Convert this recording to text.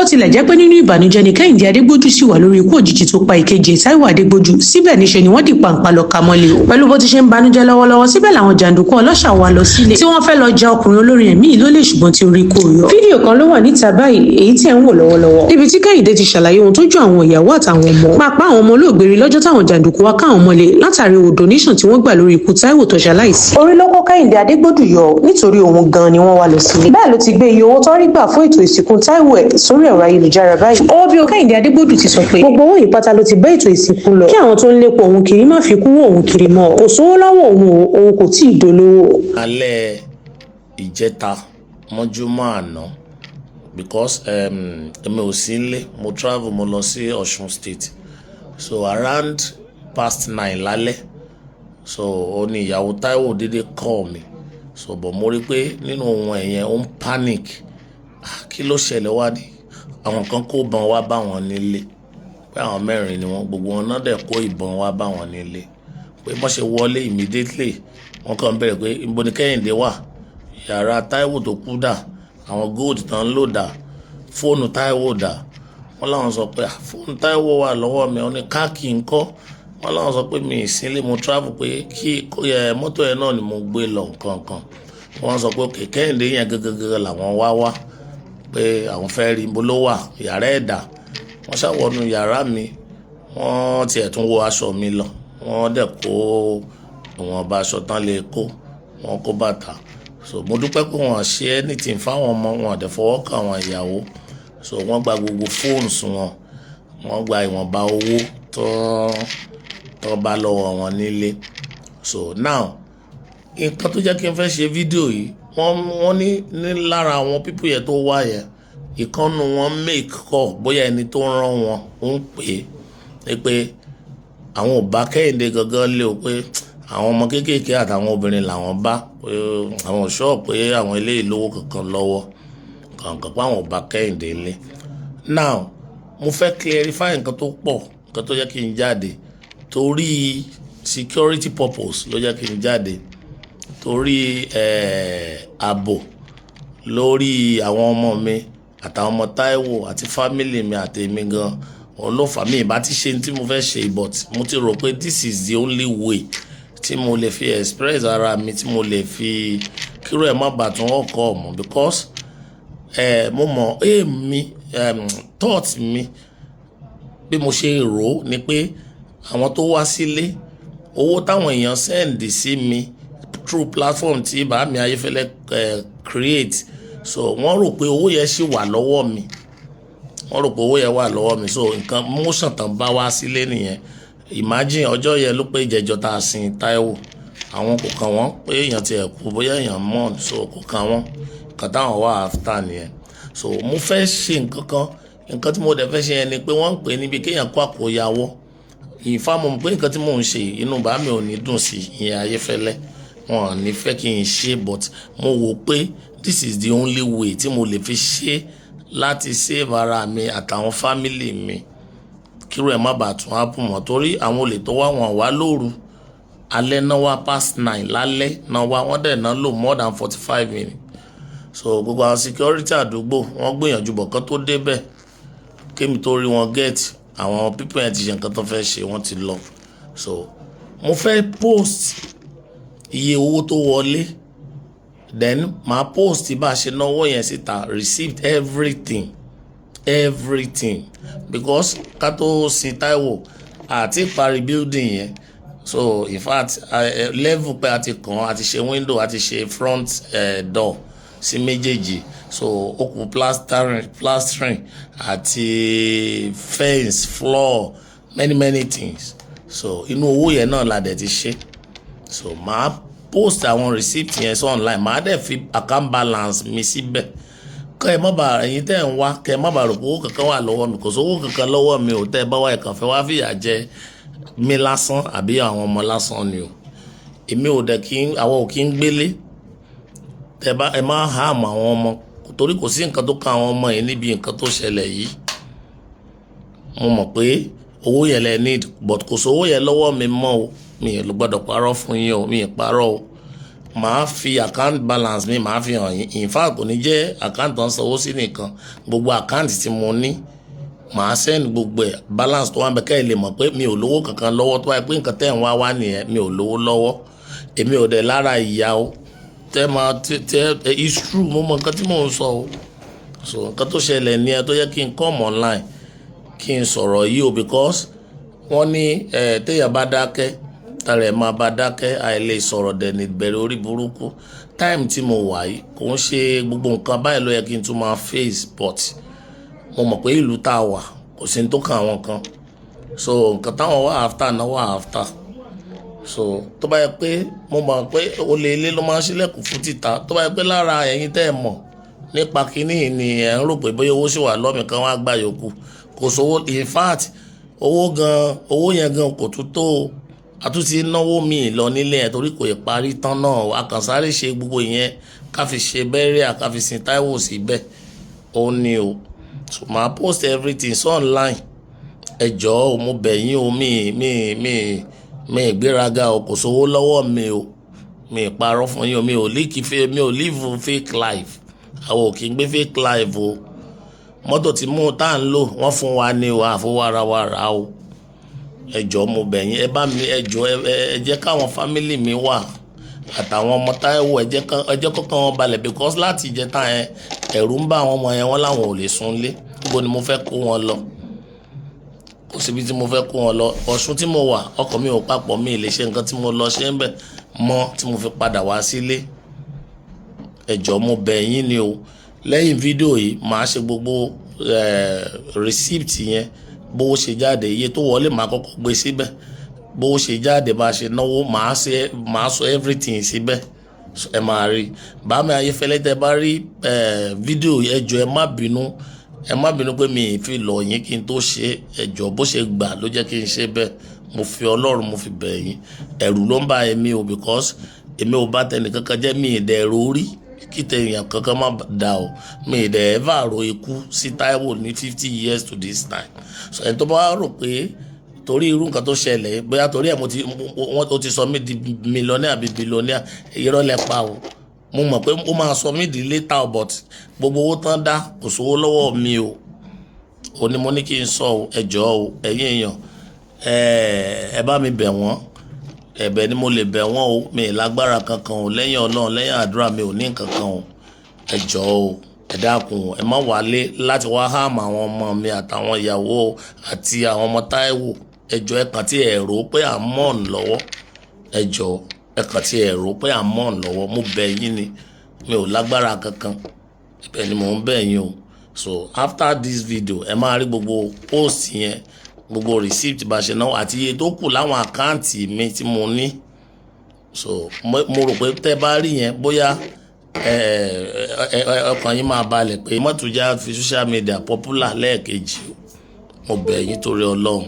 tilẹ̀ jẹ́ pé nínú ìbànújẹ́ ni Kẹ́hìndé Adégbójú sì wà lórí ikú òjijì tó pa ìkejì Táíwò Adégbójú, síbẹ̀ níṣe ni wọ́n di pàǹpá lọ ka mọ́lé o. Pẹ̀lú bó ti ṣe ń banújẹ́ lọ́wọ́lọ́wọ́, síbẹ̀ làwọn jàǹdùkú ọlọ́ṣà wá lọ sílé tí wọ́n fẹ́ lọ ja ọkùnrin olórin ẹ̀mí lólè, ṣùgbọ́n tí orí kò yọ. Fídíò kan ló wà níta báyìí èyí tí ẹ̀ ń wò lọ́wọ́lọ́wọ́, níbi tí Kẹ́hìndé ti ṣàlàyé ohun tó ju àwọn ìyàwó àtàwọn ọmọ pàápàá àwọn ọmọ olóògbé rí lọ́jọ́ táwọn jàǹdùkú wá káwọn mọ́lé látàrí owó donation tí wọ́n gbà lórí ikú Táíwò tó ṣaláìsí. Orí ló kó Kẹ́hìndé Adégbójú yọ nítorí òun gan ni wọ́n wá lọ sílé. Bẹ́ẹ̀ ló ti gbé iye owó tó rí gbà fún ètò ìsìnkú Táíwò ẹ̀ sórí ẹ̀rọ ayélujára báyìí. Owó bí o Kẹ́hìndé Adégbójú ti sọ pé gbogbo owó yìí pátá ló ti bá ètò ìsìnkú lọ kí àwọn tó ń lépo òun kiri má fi kú òun kiri mọ́. Kò sówó lọ́wọ́ òun kò tí ì dolówó. Alẹ́ ìjẹta mọ́júmọ́ àná because èmi ò sí nílé, mo travel, mo lọ sí Ọ̀ṣun State, so around past 9 lálẹ́, so ó ní ìyàwó Táíwò dédé call mi, so bọ̀ mo rí pé nínú ohun ẹ̀yẹn ó ń panic. Kí ló ṣẹlẹ̀ wá ní àwọn kan kó ìbọn wá bá wọn nílé, pé àwọn 4 ni wọ́n, gbogbo wọn náà dẹ̀ kó ìbọn wá bá wọn nílé, pé bọ́n ṣe wọlé immediately wọ́n kàn bẹ̀rẹ̀ pé ibo ni Kẹ́hìndé wà, yàrá Táíwò tó kú dà, àwọn gold tán ló dà, fóònù Táíwò dà. Wọ́n láwọn sọ pé fóònù Táíwò wà lọ́wọ́ mi, wọ́n ní káàkì ńkọ́. Wọ́n láwọn sọ pé mi ì sílé, mo travel, pé kí mọ́tò yẹn náà ni mo gbé lọ kankan. Wọ́n sọ pé òkè Kẹ́hìndé yẹn gẹ́gẹ́gẹ́ làwọn wá pé àwọn fẹ́ rí ibo ló wà, yàrá ẹ̀dà. Wọ́n ṣàwọnú yàrá mi, wọ́n tiẹ̀ tún wo aṣọ mi lọ, wọ́n dẹ̀ kó ìwọ̀nba aṣọ tán lè kó, wọ́n kó bàtà. So mo dúpẹ́ pé wọ́n ṣe anything fáwọn ọmọ wọn, àdẹ̀ fọwọ́ kàn àwọn ìyàwó. So wọ́n gba gbogbo phones wọn, wọ́n gba ìwọ̀nba owó tó bá lọ́wọ́ wọn nílé. So now nǹkan tó jẹ́ kí n fẹ́ ṣe fídíò yìí, wọ́n ní lára àwọn pípù yẹn tó wá yẹn, ìkànnù wọn make call, bóyá ẹni tó rán wọn ń pè é pé àwọn ò bá Kẹ́hìndé gangan lé o, pé àwọn ọmọ kéékèèké àtàwọn obìnrin làwọn bá, pé àwọn ṣọ́ọ̀ pé àwọn eléyìí lówó kankan lọ́wọ́ kankan, pé àwọn ò bá Kẹ́hìndé lé. Now mo fẹ́ clarify nǹkan tó pọ̀, nǹkan tó jẹ́ kí n jáde torí security purpose ló jẹ́ kí n jáde, torí ààbò lórí àwọn ọmọ mi àtàwọn ọmọ Táíwò àti family mi àti èmi gan, òun ló fà mí ìbá ti ṣe tí mo fẹ́ ṣe, but mo ti rò pé this is the only way tí mo lè fi express ara mi, tí mo lè fi kíró ẹ̀ má bàa tún ọkọ̀ ọ̀mọ̀, because mo mọ̀ èmi thought mi bí mo ṣe rò ni pé àwọn tó wá sílé, owó táwọn èèyàn send sí mi through platform tí Bàámi Ayéfẹ́lẹ́ create, so wọ́n rò pé owó yẹn ṣì wà lọ́wọ́ mi, so nǹkan motion tán bá wá sílé nìyẹn. Imagine ọjọ́ yẹn ló pé ìjẹjọ́ tá a sin Táíwò, àwọn kò kàn wọ́n pé èèyàn ti ẹ̀kú bóyá èèyàn mọ̀, so kò kàn wọ́n, nǹkan táwọn wà after nìyẹn. So mo fẹ́ ṣe nǹkan tí mo dẹ̀ fẹ́ ṣe yẹn ni pé wọ́n ń pè níbi kéèyàn kó àkóyawọ́. Ìfàmù pé nǹkan tí mò ń ṣe inú Bàámi ò ní dùn sí, ìyẹn Ayéfẹ́lẹ́ wọn ò ní fẹ́ kí n ṣe, but mo wò pé this is the only way tí mo lè fi ṣe láti save ara mi àtàwọn family mi, kíró ẹ̀ má bàa tún happen mọ́, torí àwọn olè tó wá wá lóru, alẹ́ náà wá past 9 lálẹ́ náà wá, wọ́n dẹ̀ náà lò more than 45 minutes. So gbogbo àwọn security àdúgbò wọ́n gbìyànjú bọ̀ kán tó débẹ̀, kémi tó rí wọn get, àwọn people yẹn ti ṣe nǹkan tó fẹ́ ṣe, wọ́n ti lọ. So mo fẹ́ post iye owó tó wọlé, then màá post bá a ṣe náwó yẹn síta, received everything because ká tó sin Táíwò àti parí building yẹn. So in fact level pé a ti kàn, a ti ṣe window, a ti ṣe front door sí méjèèjì, so ó kù plastering àti fence, floor, many things. So inú owó yẹn náà la dẹ̀ ti ṣe. So màá post àwọn receipt yẹn sí online, màá dẹ̀ fi account balance mi síbẹ̀, kẹ́ ẹ má bàa, ẹ̀yin tẹ́ ń wá, kẹ́ ẹ má bàa rò pé owó kankan wà lọ́wọ́ mi, kò sí owó kankan lọ́wọ́ mi ò, tẹ́ ẹ bá wá ẹ̀kan fẹ́ wá fìyà jẹ mi lásán àbí àwọn ọmọ lásán ni o. Èmi ò dẹ̀ àwọn ò kí ń gbélé, ẹ má harm àwọn ọmọ, torí kò sí nǹkan tó kan àwọn ọmọ yìí níbi nǹkan tó ṣẹlẹ̀ yìí. Mo mọ̀ pé owó yẹn lẹ need, but kò sí owó yẹn lọ́wọ́ mi mọ́ o, mi ò gbọ́dọ̀ parọ́ fún yín o, mi ì parọ́ o. màá fi account balance mi màá fi hàn yín. In fact kò ní jẹ́ account tó ń sanwó sí nìkan, gbogbo account tí mo ní màá send gbogbo ẹ̀ balance tó wà bẹ́ẹ̀ kẹ́ ẹ lè mọ̀ pé mi ò lówó kankan lọ́wọ́ tó wáyé pé nǹkan tẹ́ ń wá nìyẹn, mi ò lówó lọ́wọ́, èmi ò dẹ̀ lára ìyá o it's true, mo mọ nǹkan tí mò ń sọ o. So nǹkan tó ṣẹlẹ̀ ní ẹ tó yẹ kí n come online kí n sọ̀rọ̀ yìí o, because wọ́n ní téèyàn bá dákẹ́ tààrà ẹ̀ máa bá dákẹ́ àìlè sọ̀rọ̀ dẹ̀ ní ìbẹ̀rẹ̀ orí burúkú. Time tí mo wà yìí kò ń ṣe gbogbo nǹkan báyìí ló yẹ kí n tún máa face, but mo mọ̀ pé ìlú tá a wà kò sí ní tó kàn àwọn kan, so nǹkan táwọn wà after náà wà after. So tó bá yẹ pé mo mọ̀ pé olè ilé ló máa ń ṣílẹ̀kùn fún títà, tó bá yẹ pé lára ẹ̀yin tẹ́ ẹ mọ̀ nípa kínní ni ẹ̀ ń rò pé bóyá owó ṣì wà lọ́mì kan wá gbà yòókù, kò sówó. In fact owó yẹn gan kò tún tó àtúntì náwó mi lọ nílé ẹ̀ torí kò yẹ parí tán náà. Àkànṣáré ṣe gbogbo ìyẹn ká fi ṣe bẹ́rẹ̀ ká fi sin Táíwò síbẹ̀ ó ní o. So màá post everything so online. Ẹ jọ̀ọ́ mo bẹ̀ yín o, mi ìgbéraga o, kò sówó lọ́wọ́ mi o, mi parọ́ fún yín o, mi ò live fake life, àwọn ò kí ń gbé fake life o. Mọ́tò tí mò ń tà ń lò wọ́n fún wa ní o, àfọwọ́ ara wa rà o. Ẹ jọ̀ọ́ mo bẹ̀ yín, ẹ bá mi, ẹ jọ̀ọ́ ẹ jẹ́ káwọn family mi wà àtàwọn ọmọ Táíwò, ẹ jẹ́ kọ́kàn wọn balẹ̀, because láti ìjẹta yẹn ẹ̀rù ń bá àwọn ọmọ yẹn, wọ́n láwọn ò lè súnlé. Níbo ni mo fẹ́ kó wọn lọ? Kò síbi tí mo fẹ́ kó wọn lọ. Ọ̀ṣun tí mo wà ọkàn mi ò papọ̀, mi lè ṣe nǹkan tí mo lọ ṣe ń bẹ̀ mọ́ tí mo fi padà wá sílé. Ẹ jọ̀ọ́ mo bẹ̀ yín ni o. Lẹ́yìn fídíò yìí màá ṣe gbogbo receipt yẹn, bó ṣe jáde, iye tó wọlé màá kọ́kọ́ gbé síbẹ̀, bó ṣe jáde bá ṣe náwó màá sọ everything síbẹ̀, ẹ máa rí. Bàámi Ayéfẹ́lẹ́ tẹ́ bá rí fídíò ẹ jọ̀ọ́ ẹ má bínú pé mi fi lọ yín kí n tó ṣe. Ẹ jọ̀ọ́ bó ṣe gbà ló jẹ́ kí n ṣe bẹ́ẹ̀. Mo fi Ọlọ́run mo fi bẹ̀ yín. Ẹ̀rù ló ń bá èmi o, because èmi ò bá tẹnì kankan jẹ́, mi ì dẹ̀ rórí kí tẹ̀yàn kankan má dà o. Mi ì dẹ̀ ever ro ikú sí Táíwò ní 50 years to this time. So ẹni tó bá rò pé torí irú nǹkan tó ṣẹlẹ̀ bóyá torí ẹ̀ ó ti sọ mí di millionaire àbí billionaire, irọ́ lẹ pa o. Mo mọ̀ pé ó máa sọ mí di later, but gbogbo owó tán dá kò sówó lọ́wọ́ mi o. Ó ní mo ní kí n sọ o. Ẹ jọ̀ọ́ o ẹ̀yin èèyàn, ẹ bá mi bẹ̀ wọ́n, ẹ̀bẹ̀ ni mo lè bẹ̀ wọ́n o. Mi ì lágbára kankan o, lẹ́yìn Ọlọ́run lẹ́yìn àdúrà mi ò ní nǹkan kan o. Ẹ jọ̀ọ́ o, ẹ dákun ẹ má wálé láti wá háàmù àwọn ọmọ mi àtàwọn ìyàwó àti àwọn ọmọ Táíwò. Ẹ jọ̀ọ́ ẹ kàn tí ẹ rò pé à ń mọ̀ ọ́n lọ́wọ́. Ẹ jọ̀ọ́ ẹ kàn tí ẹ rò pé à ń mọ̀ ọ́n lọ́wọ́. Mo bẹ̀ yín ni, mi ò lágbára kankan, ẹ̀bẹ̀ ni mò ń bẹ̀ yín o. So after this video ẹ máa rí gbogbo post yẹn, gbogbo receipt bá ṣe náà àti iye tó kù láwọn àkáǹtì mi tí mo ní. So mo rò pé tẹ́ bá rí yẹn bóyá ọkàn yín máa balẹ̀ pé mọ́tòjá fi social media popular lẹ́ẹ̀kejì o. Mo bẹ̀ yín torí Ọlọ́run.